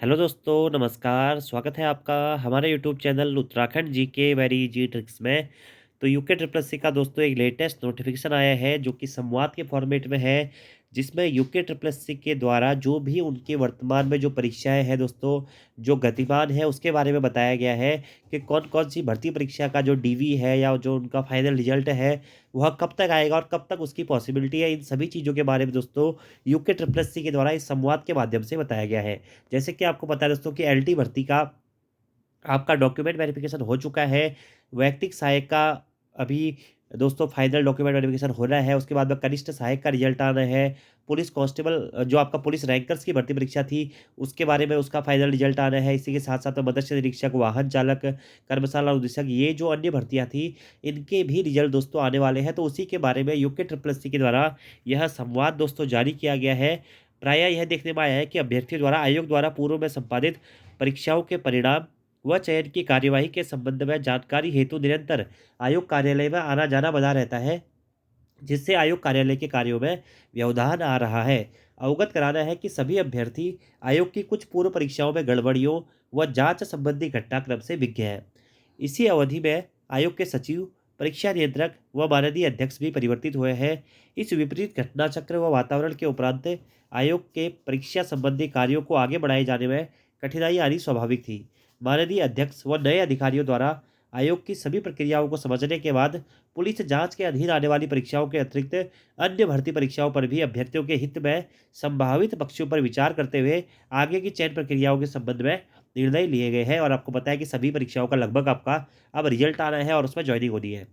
Hello दोस्तों, नमस्कार। स्वागत है आपका हमारे YouTube channel Uttarakhand GK very G tricks में। तो यूके ट्रिपल सी का दोस्तों एक लेटेस्ट नोटिफिकेशन आया है जो कि संवाद के फॉर्मेट में है, जिसमें यूके ट्रिपल सी के द्वारा जो भी उनकी वर्तमान में जो परीक्षाएं हैं दोस्तों, जो गतिमान है उसके बारे में बताया गया है कि कौन कौन सी भर्ती परीक्षा का जो डीवी है या जो उनका फाइनल रिजल्ट है वह कब तक आएगा और कब तक उसकी पॉसिबिलिटी है। इन सभी चीज़ों के बारे में दोस्तों यूके ट्रिपल सी के द्वारा इस संवाद के माध्यम से बताया गया है। जैसे कि आपको पता है दोस्तों कि एलटी भर्ती का आपका डॉक्यूमेंट वेरिफिकेशन हो चुका है। वैयक्तिक सहायक का अभी दोस्तों फाइनल डॉक्यूमेंट वेरिफिकेशन होना है। उसके बाद में कनिष्ठ सहायक का रिजल्ट आना है। पुलिस कांस्टेबल जो आपका पुलिस रैंकर्स की भर्ती परीक्षा थी, उसके बारे में उसका फाइनल रिजल्ट आना है। इसी के साथ-साथ में मत्स्य निरीक्षक, वाहन चालक, कर्मशाला निरीक्षक, ये जो अन्य भर्तियाँ थी, इनके भी रिजल्ट दोस्तों आने वाले हैं। तो उसी के बारे में यूके ट्रिपल एससी के द्वारा यह संवाद दोस्तों जारी किया गया है। प्रायः यह देखने में आया है कि अभ्यर्थियों द्वारा आयोग द्वारा पूर्व में संपादित परीक्षाओं के परिणाम व चयन की कार्यवाही के संबंध में जानकारी हेतु निरंतर आयोग कार्यालय में आना-जाना बना रहता है, जिससे आयोग कार्यालय के कार्यों में व्यवधान आ रहा है। अवगत कराना है कि सभी अभ्यर्थी आयोग की कुछ पूर्व परीक्षाओं में गड़बड़ियों व जांच संबंधी घटनाक्रम से विज्ञ हैं। इसी अवधि में आयोग के सचिव, परीक्षा नियंत्रक व माननीय अध्यक्ष भी परिवर्तित हुए हैं। इस विपरीत घटना चक्र व वातावरण के उपरांत आयोग के परीक्षा संबंधी कार्यों को आगे बढ़ाए जाने में कठिनाई आनी स्वाभाविक थी। माननीय अध्यक्ष व नए अधिकारियों द्वारा आयोग की सभी प्रक्रियाओं को समझने के बाद पुलिस जांच के अधीन आने वाली परीक्षाओं के अतिरिक्त अन्य भर्ती परीक्षाओं पर भी अभ्यर्थियों के हित में संभावित पक्षों पर विचार करते हुए आगे की चयन प्रक्रियाओं के संबंध में निर्णय लिए गए हैं। और आपको पता है कि सभी परीक्षाओं का लगभग आपका अब रिजल्ट आना है और उसमें ज्वाइनिंग होनी है।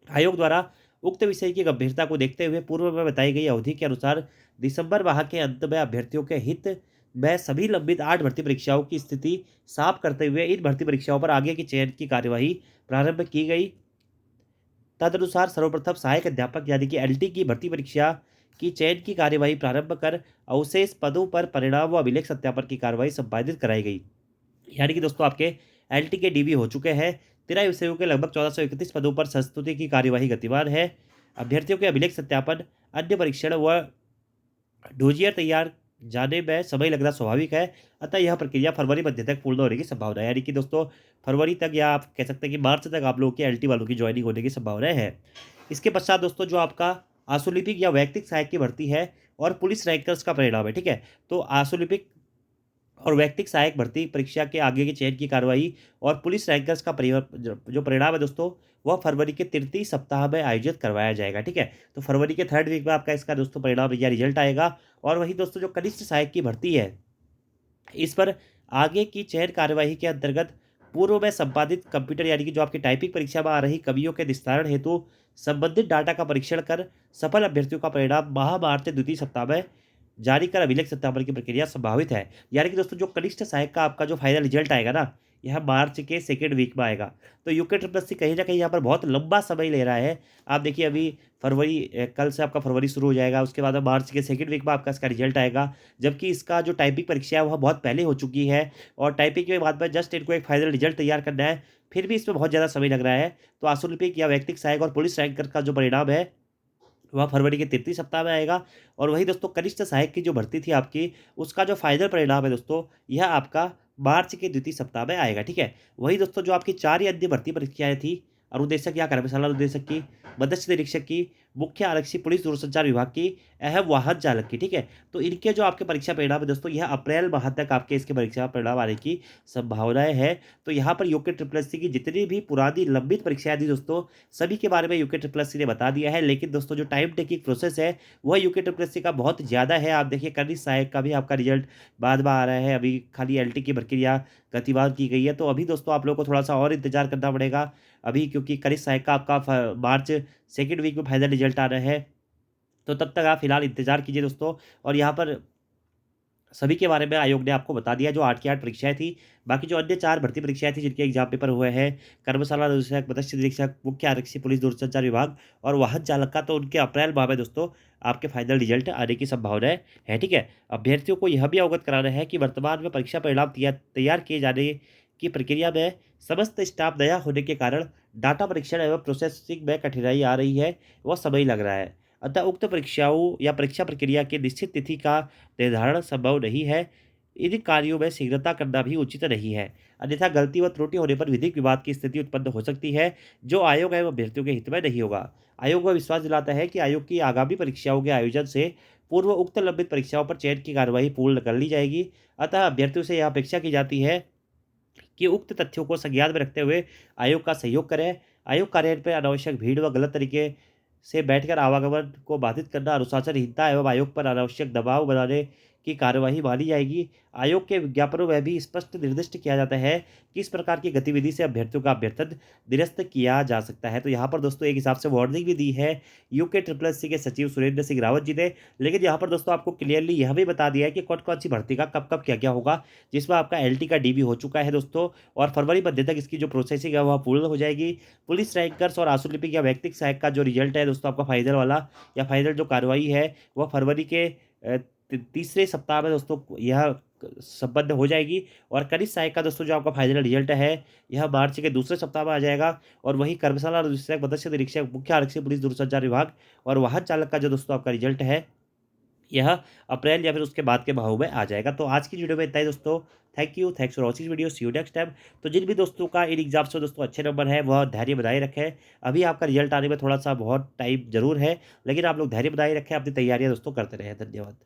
आयोग द्वारा उक्त विषय की गंभीरता को देखते हुए पूर्व में बताई गई अवधि के अनुसार दिसंबर माह के अंत में अभ्यर्थियों के हित में सभी लंबित 8 भर्ती परीक्षाओं की स्थिति साफ करते हुए इन भर्ती परीक्षाओं पर आगे की चयन की कार्यवाही प्रारंभ की गई। तदनुसार सर्वप्रथम सहायक अध्यापक यानी कि एलटी की भर्ती परीक्षा की चयन की कार्यवाही प्रारंभ कर अवशेष पदों पर परिणाम व अभिलेख सत्यापन की कार्यवाही संपादित कराई गई। यानी कि दोस्तों आपके एलटी के डीबी हो चुके हैं। 13 विषयों के लगभग 1431 पदों पर संस्तुति की कार्यवाही गतिमान है। अभ्यर्थियों के अभिलेख सत्यापन, अन्य परीक्षण व डोजियर तैयार जाने में समय लगना स्वाभाविक है। अतः यह प्रक्रिया फरवरी मध्य तक पूर्ण होने की संभावना है। यानी कि दोस्तों फरवरी तक या आप कह सकते हैं कि मार्च तक आप लोगों के एलटी वालों की ज्वाइनिंग होने की संभावना है। इसके पश्चात दोस्तों जो आपका आशुलिपिक या वैयक्तिक सहायक की भर्ती है और पुलिस रैंकर्स का परिणाम है, ठीक है? तो आशुलिपिक और वैयक्तिक सहायक भर्ती परीक्षा के आगे के चयन की कार्रवाई और पुलिस रैंकर्स का जो परिणाम है दोस्तों, वह फरवरी के तृतीय सप्ताह में आयोजित करवाया जाएगा, ठीक है? तो फरवरी के 3rd वीक में आपका इसका दोस्तों परिणाम या रिजल्ट आएगा। और वहीं दोस्तों जो कनिष्ठ सहायक की भर्ती है, इस पर आगे की चयन कार्यवाही के अंतर्गत पूर्व में संपादित कंप्यूटर यानी कि जो आपकी टाइपिंग परीक्षा में आ रही कमियों के निस्तारण हेतु संबंधित डाटा का परीक्षण कर सफल अभ्यर्थियों का परिणाम माह मार्च के द्वितीय सप्ताह में जारी कर अभिलेख सत्यापन की प्रक्रिया संभावित है। यानी कि दोस्तों जो कनिष्ठ सहायक का आपका जो फाइनल रिजल्ट आएगा ना, यह मार्च के 2nd वीक में आएगा। तो यूके ट्रिपल एससी कहीं न कहीं यहाँ पर बहुत लंबा समय ले रहा है। आप देखिए अभी फरवरी कल से आपका फरवरी शुरू हो जाएगा, उसके बाद मार्च के 2nd वीक में आपका इसका रिजल्ट आएगा। जबकि इसका जो टाइपिंग परीक्षा है वह बहुत पहले हो चुकी है और टाइपिंग के बाद में जस्ट इनको एक फाइनल रिजल्ट तैयार करना है, फिर भी इसमें बहुत ज़्यादा समय लग रहा है। तो आशुलिपिक या वैयक्तिक सहायक और पुलिस रैंकर का जो परिणाम है वह फरवरी के तृतीय सप्ताह में आएगा। और वही दोस्तों कनिष्ठ सहायक की जो भर्ती थी आपकी, उसका जो फाइनल परिणाम है दोस्तों, यह आपका मार्च के द्वितीय सप्ताह में आएगा, ठीक है? वही दोस्तों जो आपकी 4 या अन्य भर्ती परीक्षाएँ थी, अनुदेशक या कर्मशाला अनुदेशक की, मत्स्य निरीक्षक की, मुख्य आरक्षी पुलिस दूरसंचार विभाग की, अहम वाहन चालक की, ठीक है? तो इनके जो आपके परीक्षा परिणाम है दोस्तों, यह अप्रैल माह तक आपके इसके परीक्षा परिणाम आने की संभावनाएँ हैं। तो यहाँ पर यूके ट्रिपल एससी की जितनी भी पुरानी लंबित परीक्षाएँ थी दोस्तों, सभी के बारे में यूके ट्रिपल एससी ने बता दिया है। लेकिन दोस्तों जो टाइम टेकिंग प्रोसेस है, वह यूके ट्रिपल एससी का बहुत ज़्यादा है। आप देखिए कनिष्ठ सहायक का भी आपका रिजल्ट बाद में आ रहा है। अभी खाली एलटी की प्रक्रिया गतिवान की गई है। तो अभी दोस्तों आप लोगों को थोड़ा-सा और इंतज़ार करना पड़ेगा। अभी क्योंकि कनिष्ठ सहायक का आपका मार्च 2nd वीक में फाइनल रिजल्ट आना है। तो तब तक आप फिलहाल इंतज़ार कीजिए दोस्तों। और यहाँ पर सभी के बारे में आयोग ने आपको बता दिया जो 8 की 8 परीक्षाएँ थी। बाकी जो अन्य 4 भर्ती परीक्षाएँ थी जिनके एग्ज़ाम पेपर हुए हैं, कर्मशाला निरीक्षक, मत्स्य निरीक्षक, मुख्य आरक्षी पुलिस दूरसंचार विभाग और वाहन चालक का, तो उनके अप्रैल माह में दोस्तों आपके फाइनल रिजल्ट आने की संभावनाएँ है, ठीक है? अभ्यर्थियों को यह भी अवगत कराना है कि वर्तमान में परीक्षा परिणाम तैयार किए जाने की प्रक्रिया में समस्त स्टाफ नया होने के कारण डाटा परीक्षण एवं प्रोसेसिंग में कठिनाई आ रही है, व समय लग रहा है। अतः उक्त परीक्षाओं या परीक्षा प्रक्रिया की निश्चित तिथि का निर्धारण संभव नहीं है। इन कार्यों में शीघ्रता करना भी उचित नहीं है। अन्यथा गलती व त्रुटि होने पर विधिक विवाद की स्थिति उत्पन्न हो सकती है, जो आयोग एवं अभ्यर्थियों के हित में नहीं होगा। आयोग को विश्वास दिलाता है कि आयोग की आगामी परीक्षाओं के आयोजन से पूर्व उक्त लंबित परीक्षाओं पर चयन की कार्यवाही पूर्ण कर ली जाएगी। अतः अभ्यर्थियों से यह अपेक्षा की जाती है कि उक्त तथ्यों को संज्ञान में रखते हुए आयोग का सहयोग करें। आयोग कार्यालय पर अनावश्यक भीड़ व गलत तरीके से बैठकर आवागमन को बाधित करना अनुशासनहीनता एवं आयोग पर अनावश्यक दबाव बनाने की कार्यवाही मानी जाएगी। आयोग के विज्ञापनों में भी स्पष्ट निर्दिष्ट किया जाता है कि इस प्रकार की गतिविधि से अभ्यर्थियों का अभ्यर्थन निरस्त किया जा सकता है। तो यहाँ पर दोस्तों एक हिसाब से वार्निंग भी दी है यूके ट्रिपल एससी के सचिव सुरेंद्र सिंह रावत जी ने। लेकिन यहाँ पर दोस्तों आपको क्लियरली यह भी बता दिया है कि कौन कौन सी भर्ती का कब कब क्या क्या होगा, जिसमें आपका एलटी का डीबी हो चुका है दोस्तों, और फरवरी मध्य तक इसकी जो प्रोसेसिंग है वह पूर्ण हो जाएगी। पुलिस रैंकर्स और आंसू लिपिक या व्यक्तिक सहायक का जो रिजल्ट है दोस्तों आपका फाइनल वाला या फाइनल जो कार्रवाई है वह फरवरी के तीसरे सप्ताह में दोस्तों यह संपन्न हो जाएगी। और कनिष्ठ सहायक का दोस्तों जो आपका फाइनल रिजल्ट है यह मार्च के दूसरे सप्ताह में आ जाएगा। और वही कर्मशाला निरीक्षक, मत्स्य निरीक्षक, मुख्य आरक्षी पुलिस दूरसंचार विभाग और वाहन चालक का जो दोस्तों आपका रिजल्ट है यह अप्रैल या फिर उसके बाद के माहों में आ जाएगा। तो आज की वीडियो में इतना ही दोस्तों। Thank you, thanks for watching video, see you next time. तो जिन भी दोस्तों का इन एग्जाम्स में दोस्तों अच्छे नंबर है वह धैर्य बनाए रखें। अभी आपका रिजल्ट आने में थोड़ा सा बहुत टाइम जरूर है, लेकिन आप लोग धैर्य बनाए रखें, अपनी तैयारियां दोस्तों करते रहें। धन्यवाद।